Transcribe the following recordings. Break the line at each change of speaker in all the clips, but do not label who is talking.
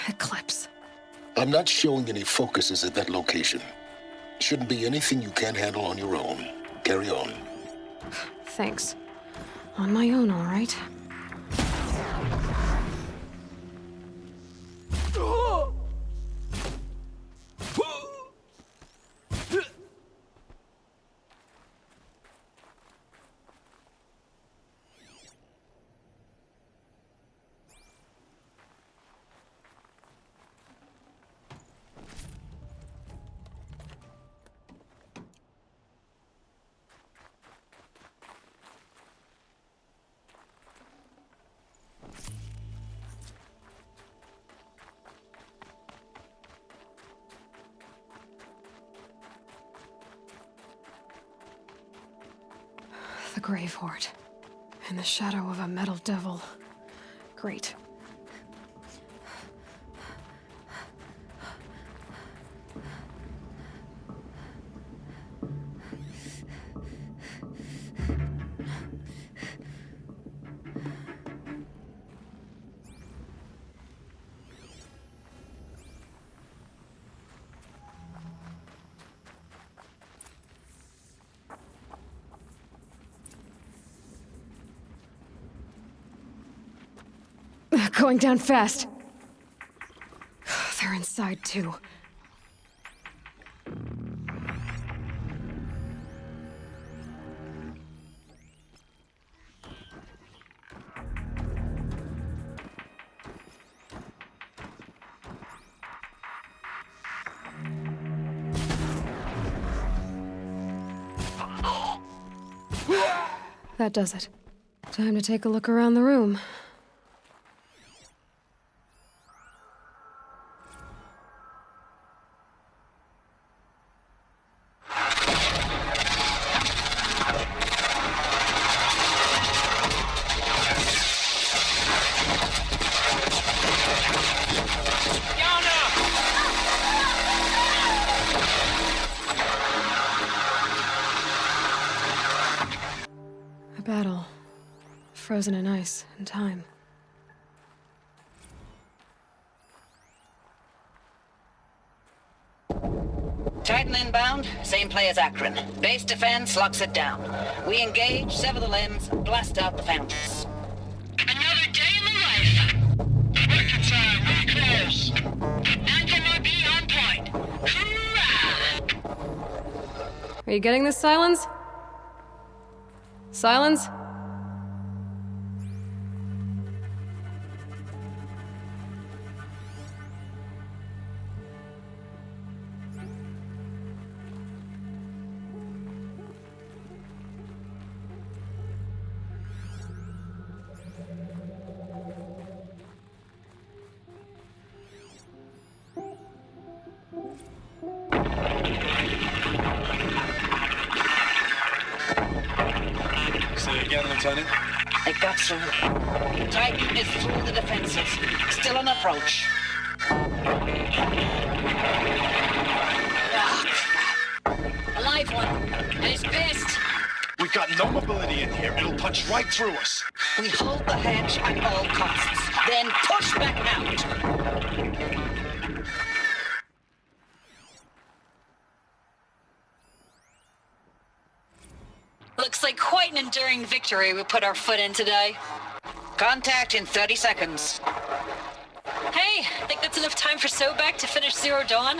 Eclipse.
I'm not showing any focuses at that location. Shouldn't be anything you can't handle on your own. Carry on.
Thanks. On my own, all right. The grave hoard. In the shadow of a metal devil. Great. Going down fast. They're inside, too. That does it. Time to take a look around the room. A battle. Frozen in ice and time.
Titan inbound, same play as Akron. Base defense locks it down. We engage, sever the limbs, blast out the fountains.
Another day in the life. Record time, really close. 90 MB on point. Hoorah!
Are you getting this, Silence? Silence?
Say it again, Lieutenant.
It got through. Titan is through the defenses. Still on approach. Ah, crap. A live one. And it's pissed.
We've got no mobility in here. It'll punch right through us.
We hold the hedge at all costs. Then push back out.
Looks like quite an enduring victory we put our foot in today.
Contact in 30 seconds.
Hey, I think that's enough time for Sobek to finish Zero Dawn.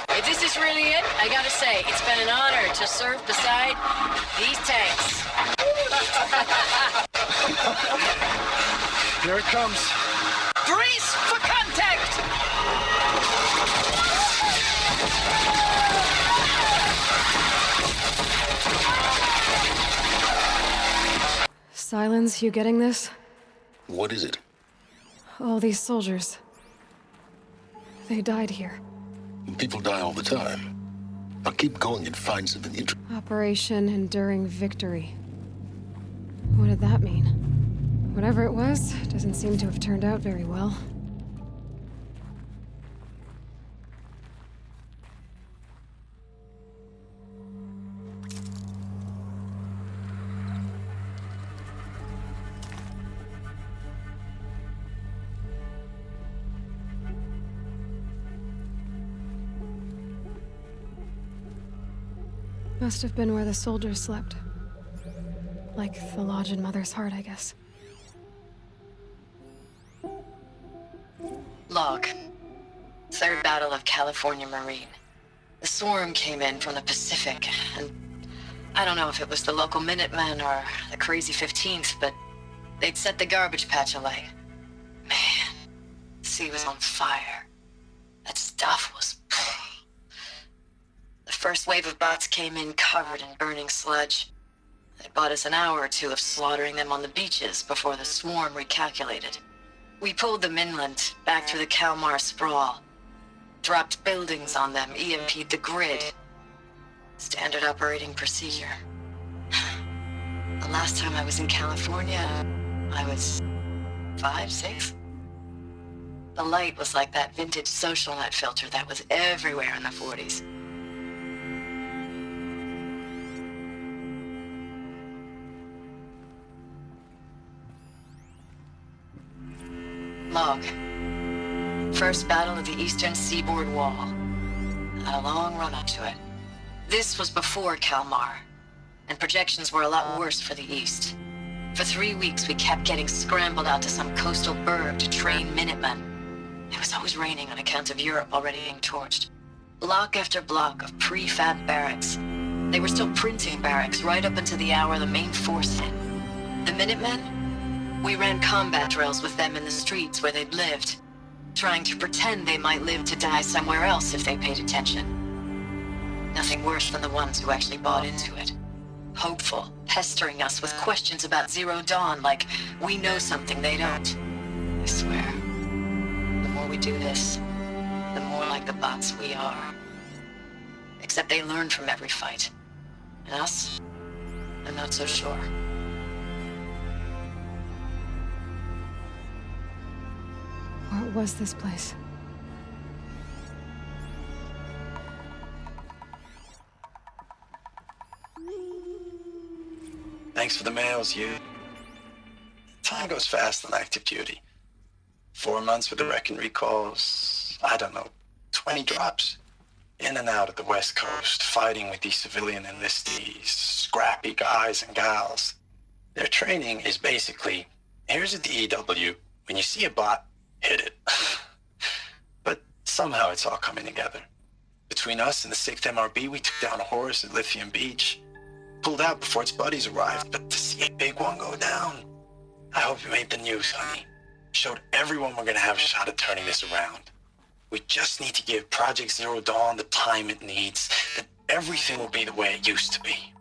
If this is really it, I gotta say, it's been an honor to serve beside these tanks.
Here it comes.
Brace for contact!
Silence, you getting this?
What is it?
All these soldiers. They died here.
People die all the time. Now keep going and find something interesting.
Operation Enduring Victory. What did that mean? Whatever it was, doesn't seem to have turned out very well. Must have been where the soldiers slept. Like the lodge in Mother's Heart, I guess.
Log. Third Battle of California Marine. The swarm came in from the Pacific, and I don't know if it was the local Minutemen or the crazy 15th, but they'd set the garbage patch alight. Man, the sea was on fire. That stuff was... The first wave of bots came in covered in burning sludge. They bought us an hour or two of slaughtering them on the beaches before the swarm recalculated. We pulled them inland, back through the Kalmar sprawl. Dropped buildings on them, EMP'd the grid. Standard operating procedure. The last time I was in California, I was 5, 6? The light was like that vintage social net filter that was everywhere in the 40s. Log. First battle of the eastern seaboard wall. Had a long run up to it. This was before Kalmar, and projections were a lot worse for the east. For 3 weeks, we kept getting scrambled out to some coastal burg to train Minutemen. It was always raining on account of Europe already being torched. Block after block of prefab barracks. They were still printing barracks right up until the hour the main force hit. The Minutemen? We ran combat drills with them in the streets where they'd lived, trying to pretend they might live to die somewhere else if they paid attention. Nothing worse than the ones who actually bought into it. Hopeful, pestering us with questions about Zero Dawn like we know something they don't. I swear, the more we do this, the more like the bots we are. Except they learn from every fight. And us? I'm not so sure.
What was this place?
Thanks for the mails, you. Time goes fast on active duty. 4 months with the wreck and recalls, I don't know, 20 drops. In and out of the West Coast, fighting with these civilian enlistees, scrappy guys and gals. Their training is basically, here's a DEW, when you see a bot, hit it. But somehow it's all coming together. Between us and the 6th MRB, we took down a horse at Lithium Beach. Pulled out before its buddies arrived, but to see a big one go down, I hope you made the news, honey. Showed everyone we're gonna have a shot at turning this around. We just need to give Project Zero Dawn the time it needs, then everything will be the way it used to be.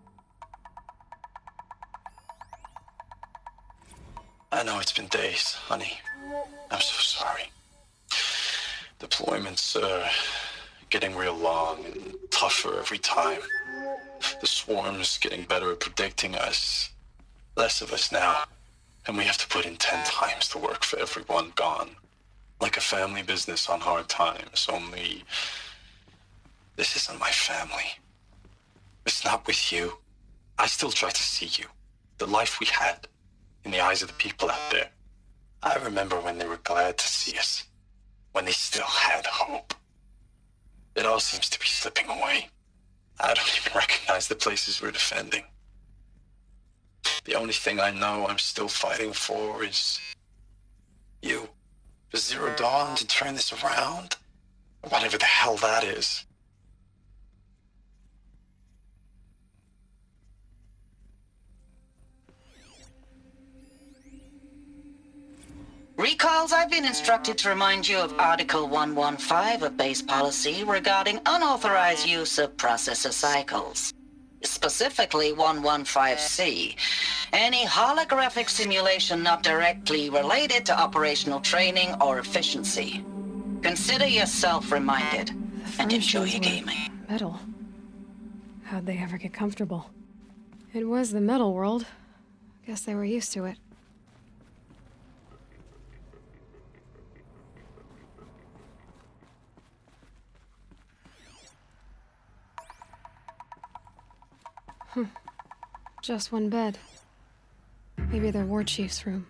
I know it's been days, honey. I'm so sorry. Deployments are getting real long and tougher every time. The swarm's getting better at predicting us. Less of us now, and we have to put in 10 times the work for everyone gone. Like a family business on hard times, only this isn't my family. It's not with you. I still try to see you, the life we had, in the eyes of the people out there. I remember when they were glad to see us, when they still had hope. It all seems to be slipping away. I don't even recognize the places we're defending. The only thing I know I'm still fighting for is you. For Zero Dawn to turn this around, or whatever the hell that is.
Recalls, I've been instructed to remind you of Article 115 of base policy regarding unauthorized use of processor cycles. Specifically 115C. Any holographic simulation not directly related to operational training or efficiency. Consider yourself reminded and enjoy your gaming.
Metal. How'd they ever get comfortable? It was the metal world. Guess they were used to it. Just one bed. Maybe their war chief's room.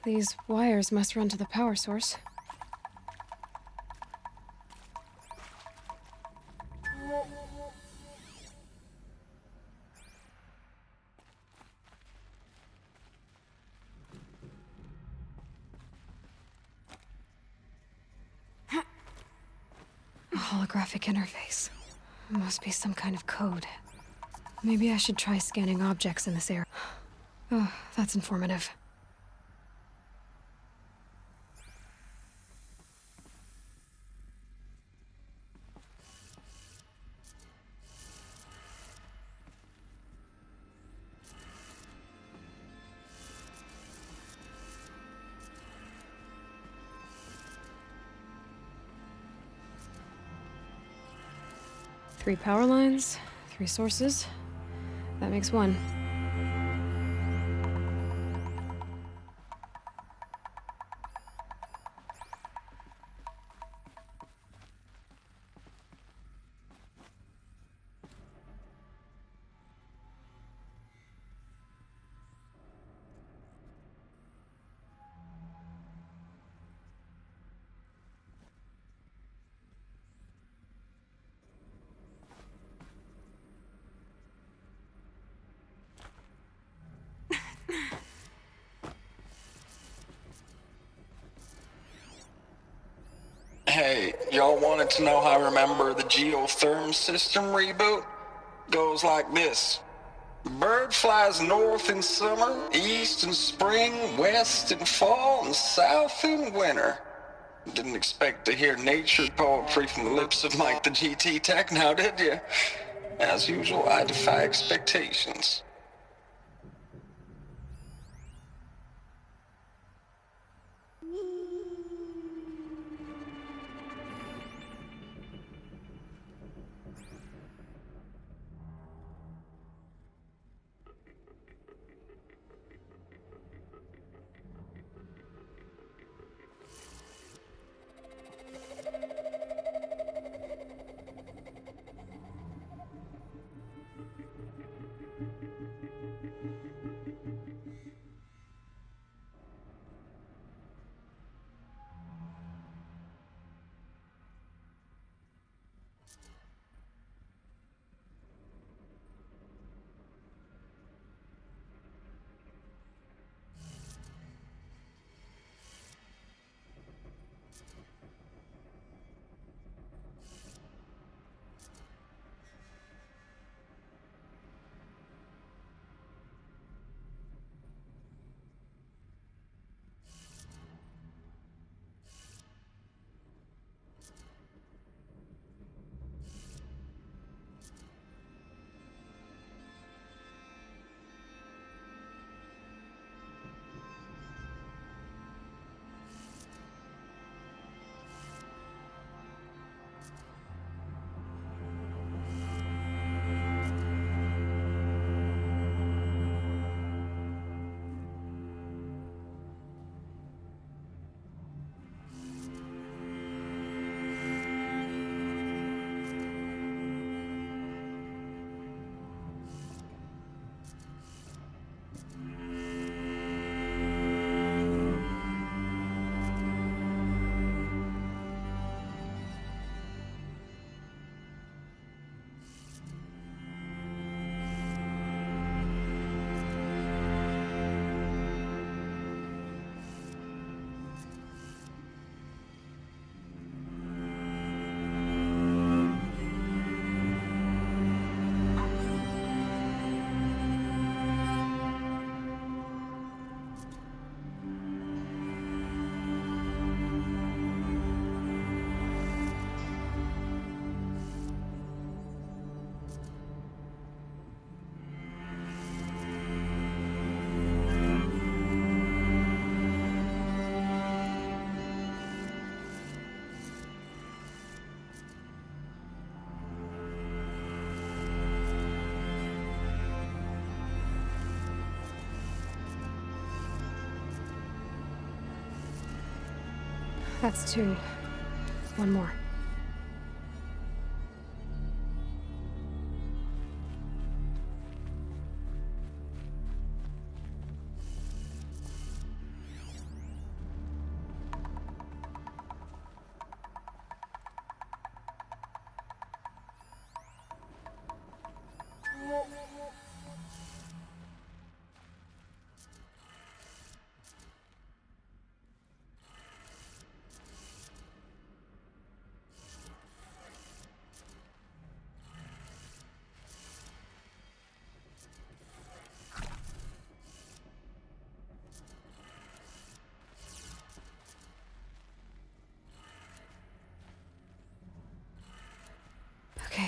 These wires must run to the power source. A holographic interface. Must be some kind of code. Maybe I should try scanning objects in this area. Oh, that's informative. Three power lines, 3 sources. That makes 1.
Hey, y'all wanted to know how I remember the geotherm system reboot? Goes like this. The bird flies north in summer, east in spring, west in fall, and south in winter. Didn't expect to hear nature poetry from the lips of Mike the GT Tech now, did you? As usual, I defy expectations.
That's 2. 1 more.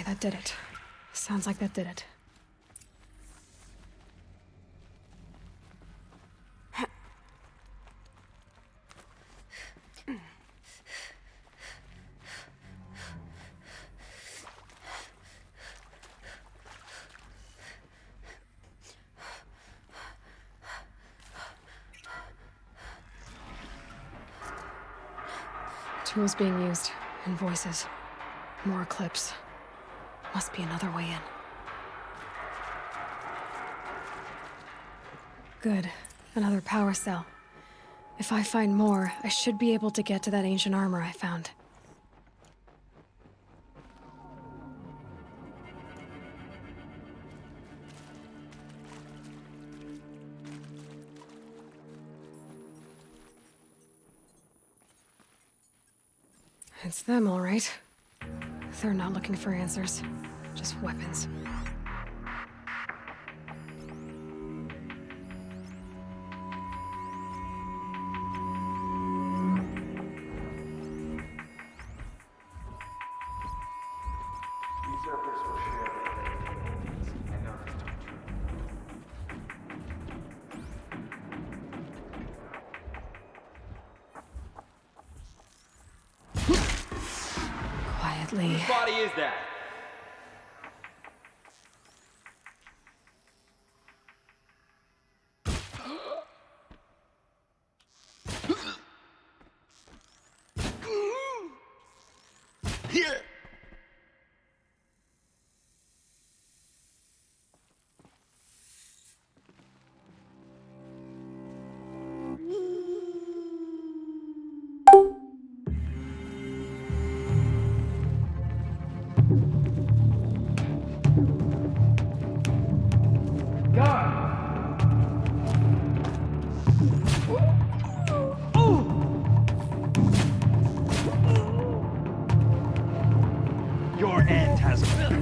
that did it. Sounds like that did it. Tools being used, and voices. More clips. Must be another way in. Good. Another power cell. If I find more, I should be able to get to that ancient armor I found. It's them, all right. They're not looking for answers, just weapons. Quietly.
Whose body is that?
Here!
Your end has come.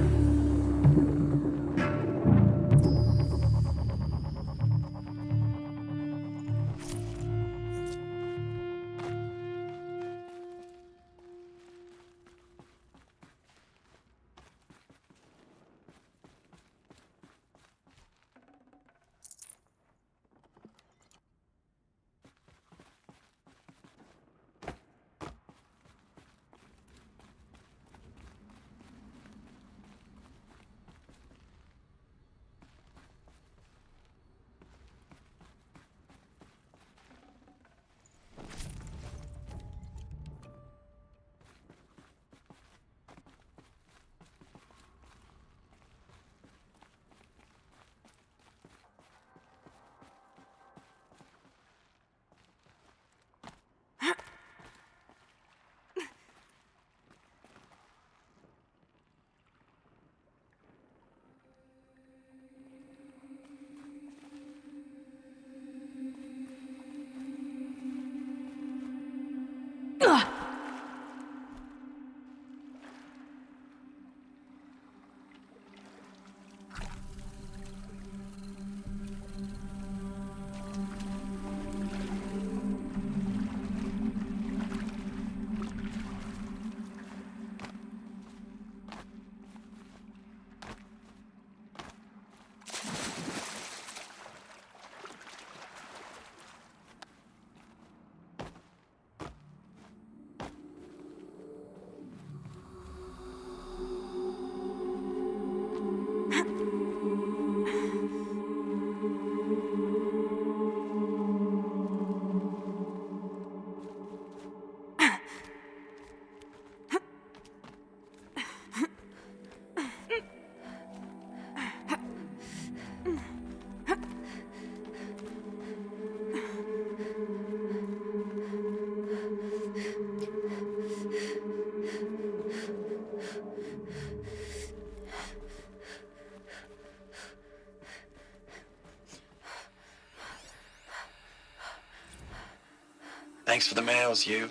Thanks for the mails, you.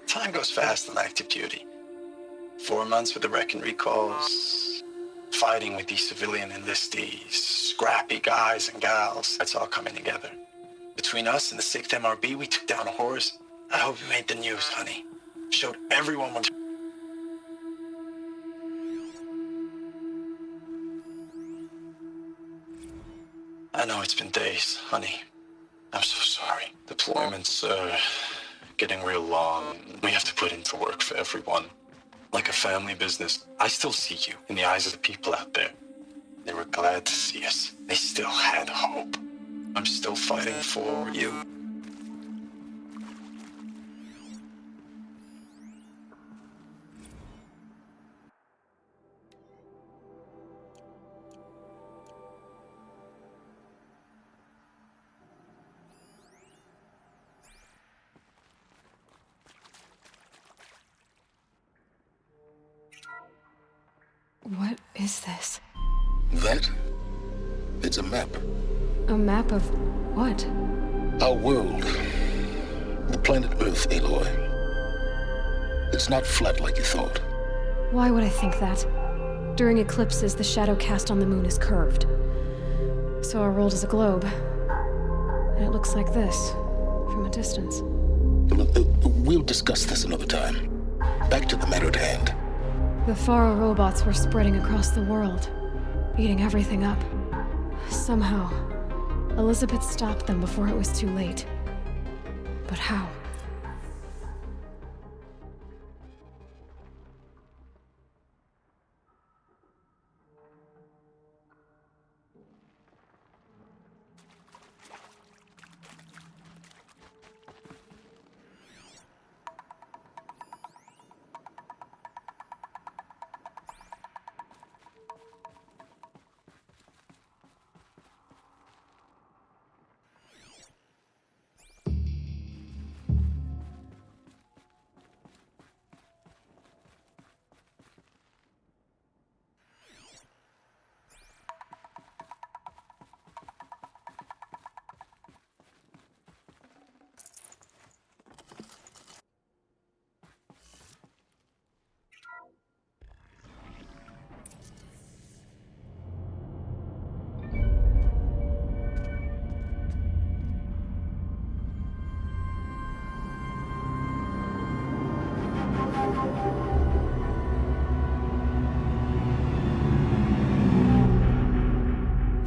Time goes fast on active duty. 4 months with the wreck and recalls, fighting with these civilian enlistees, scrappy guys and gals. It's all coming together. Between us and the 6th MRB, we took down Hoard. I hope you made the news, honey. Showed everyone what... I know it's been days, honey. I'm so sorry. Deployments are getting real long. We have to put into work for everyone. Like a family business. I still see you in the eyes of the people out there. They were glad to see us. They still had hope. I'm still fighting for you.
What is this?
That? It's a map.
A map of what?
Our world. The planet Earth, Aloy. It's not flat like you thought.
Why would I think that? During eclipses, the shadow cast on the moon is curved. So our world is a globe. And it looks like this, from a distance.
We'll discuss this another time. Back to the matter at hand.
The Faro robots were spreading across the world, eating everything up. Somehow, Elizabeth stopped them before it was too late. But how?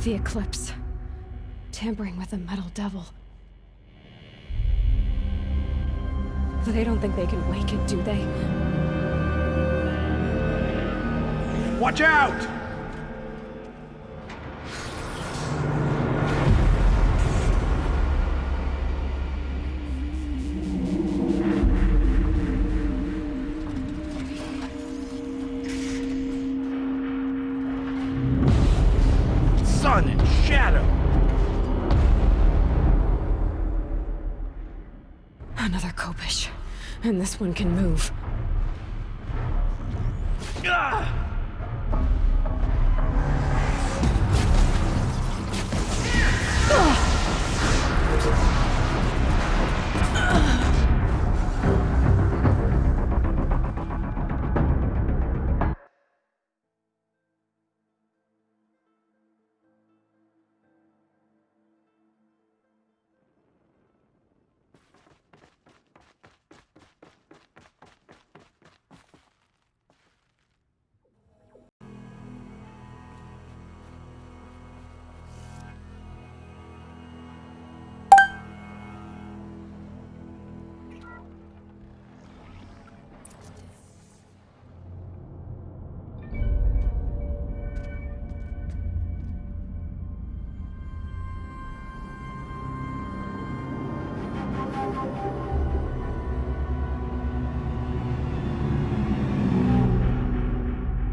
The eclipse. Tampering with the metal devil. They don't think they can wake it, do they?
Watch out! Sun and shadow.
Another Kopish. And this one can move.
Ah!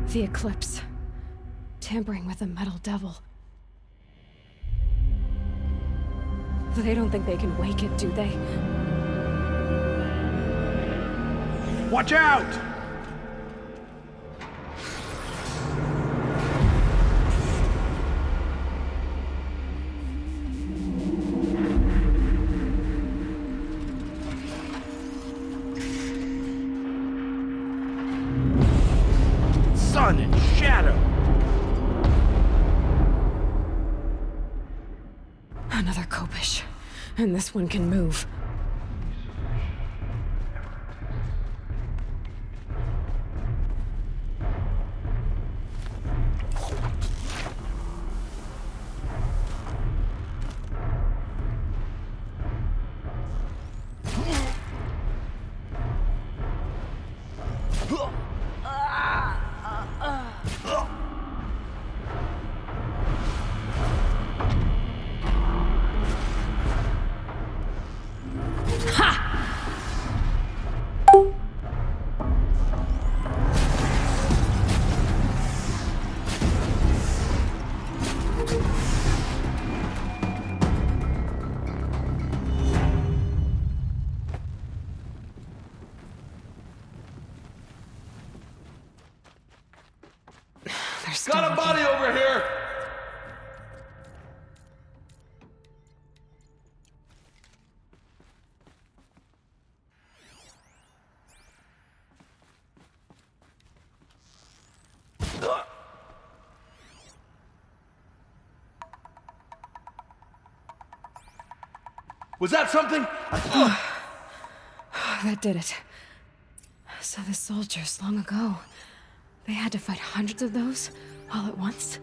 The eclipse. Tampering with the metal devil. They don't think they can wake it, do they?
Watch out! Sun and shadow.
Another Kopish. And this one can move.
Was that something?
That did it. So the soldiers long ago, they had to fight hundreds of those all at once?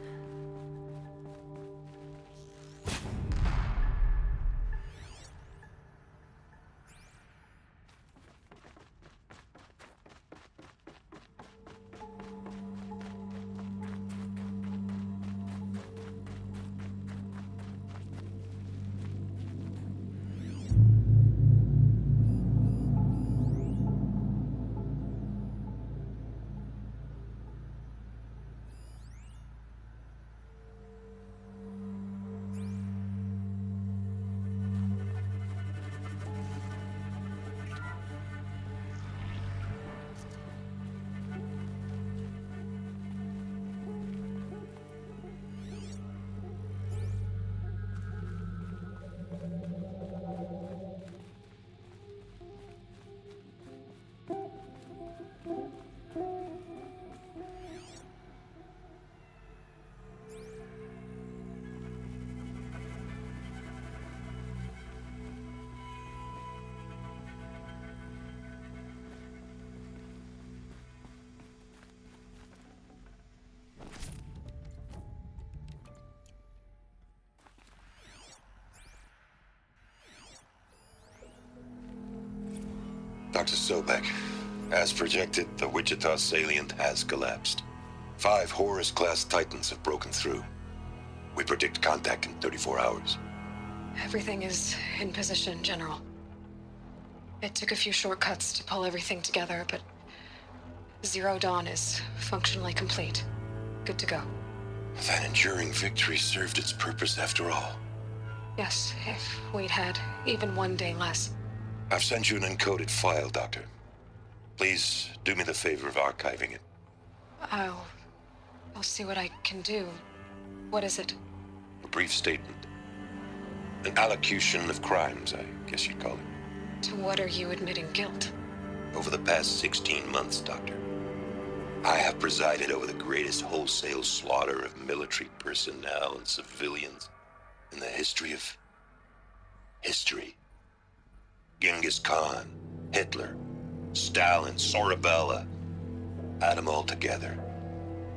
Dr. Sobek, as projected, the Wichita salient has collapsed. 5 Horus-class Titans have broken through. We predict contact in 34 hours.
Everything is in position, General. It took a few shortcuts to pull everything together, but Zero Dawn is functionally complete. Good to go.
That enduring victory served its purpose after all.
Yes, if we'd had even one day less.
I've sent you an encoded file, Doctor. Please do me the favor of archiving it.
I'll see what I can do. What is it?
A brief statement. An allocution of crimes, I guess you'd call it.
To what are you admitting guilt?
Over the past 16 months, Doctor, I have presided over the greatest wholesale slaughter of military personnel and civilians in the history of history. Genghis Khan, Hitler, Stalin, Sorabella. Add them all together.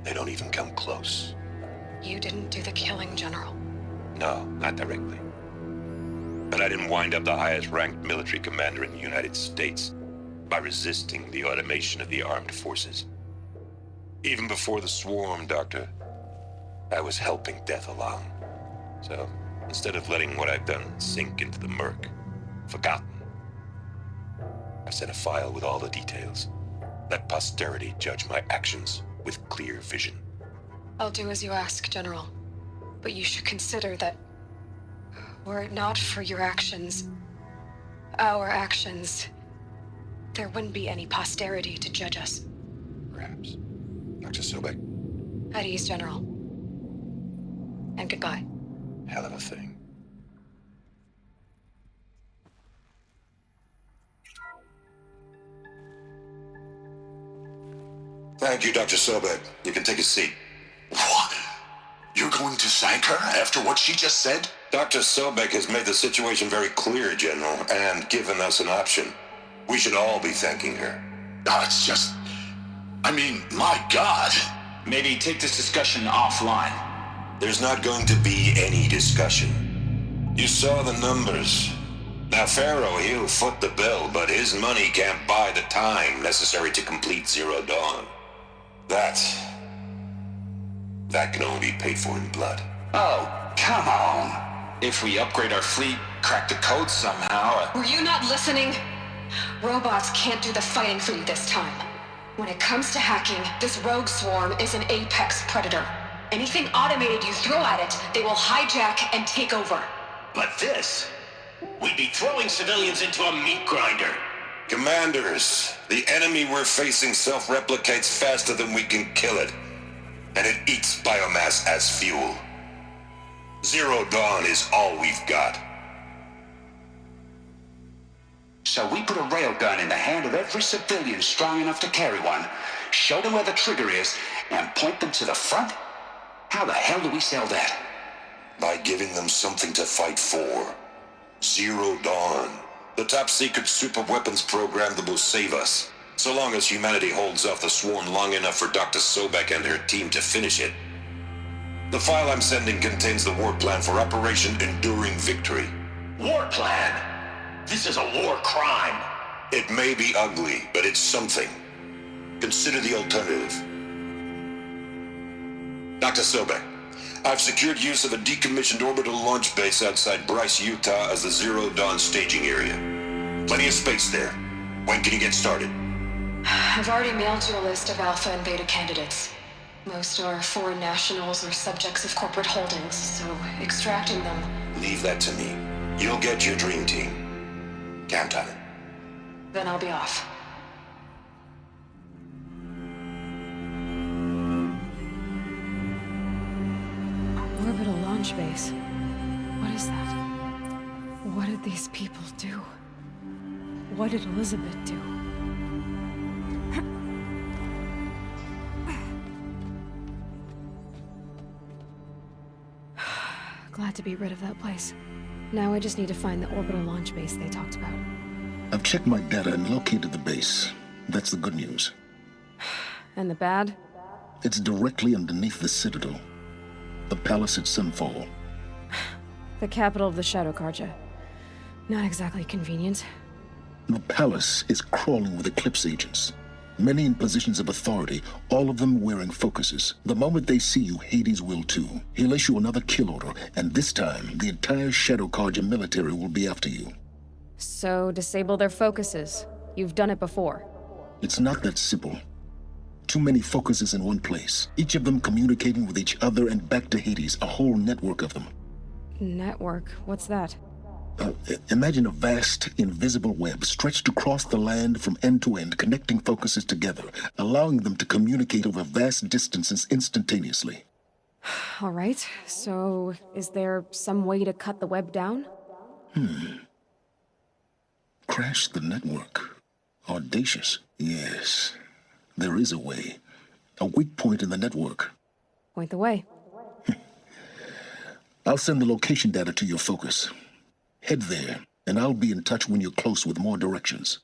They don't even come close.
You didn't do the killing, General.
No, not directly. But I didn't wind up the highest-ranked military commander in the United States by resisting the automation of the armed forces. Even before the swarm, Doctor, I was helping death along. So, instead of letting what I've done sink into the murk, forgotten, I sent a file with all the details. Let posterity judge my actions with clear vision.
I'll do as you ask, General. But you should consider that were it not for your actions, our actions, there wouldn't be any posterity to judge us.
Perhaps. Dr. Sobek.
At ease, General. And goodbye.
Hell of a thing. Thank you, Dr. Sobek. You can take a seat.
What? You're going to thank her after what she just said?
Dr. Sobek has made the situation very clear, General, and given us an option. We should all be thanking her.
Oh, it's just... I mean, my God.
Maybe take this discussion offline.
There's not going to be any discussion. You saw the numbers. Now, Pharaoh, he'll foot the bill, but his money can't buy the time necessary to complete Zero Dawn. That can only be paid for in blood.
Oh, come on. If we upgrade our fleet, crack the code somehow...
Were you not listening? Robots can't do the fighting for you this time. When it comes to hacking, this rogue swarm is an apex predator. Anything automated you throw at it, they will hijack and take over.
But this... we'd be throwing civilians into a meat grinder.
Commanders, the enemy we're facing self-replicates faster than we can kill it. And it eats biomass as fuel. Zero Dawn is all we've got.
So we put a railgun in the hand of every civilian strong enough to carry one, show them where the trigger is, and point them to the front? How the hell do we sell that?
By giving them something to fight for. Zero Dawn. The top-secret super-weapons program that will save us. So long as humanity holds off the Swarm long enough for Dr. Sobek and her team to finish it. The file I'm sending contains the war plan for Operation Enduring Victory.
War plan? This is a war crime.
It may be ugly, but it's something. Consider the alternative. Dr. Sobek, I've secured use of a decommissioned orbital launch base outside Bryce, Utah as the Zero Dawn staging area. Plenty of space there. When can you get started?
I've already mailed you a list of Alpha and Beta candidates. Most are foreign nationals or subjects of corporate holdings, so extracting them...
Leave that to me. You'll get your dream team. Count on it.
Then I'll be off. Orbital launch base. What is that? What did these people do? What did Elizabeth do? Glad to be rid of that place. Now I just need to find the orbital launch base they talked about.
I've checked my data and located the base. That's the good news.
And the bad?
It's directly underneath the Citadel. The palace at Sunfall.
The capital of the Shadow Carja. Not exactly convenient.
The palace is crawling with Eclipse agents. Many in positions of authority, all of them wearing focuses. The moment they see you, Hades will too. He'll issue another kill order, and this time, the entire Shadow Carja military will be after you.
So, disable their focuses. You've done it before.
It's not that simple. Too many focuses in one place. Each of them communicating with each other and back to Hades, a whole network of them.
Network? What's that?
Imagine a vast, invisible web stretched across the land from end to end, connecting focuses together, allowing them to communicate over vast distances instantaneously.
All right, so is there some way to cut the web down?
Crash the network. Audacious. Yes, there is a way. A weak point in the network.
Point the way.
I'll send the location data to your focus. Head there, and I'll be in touch when you're close with more directions.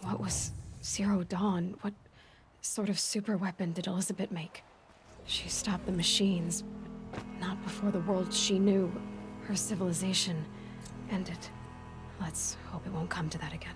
What was Zero Dawn? What sort of super weapon did Elizabeth make? She stopped the machines, but not before the world she knew, her civilization, ended. Let's hope it won't come to that again.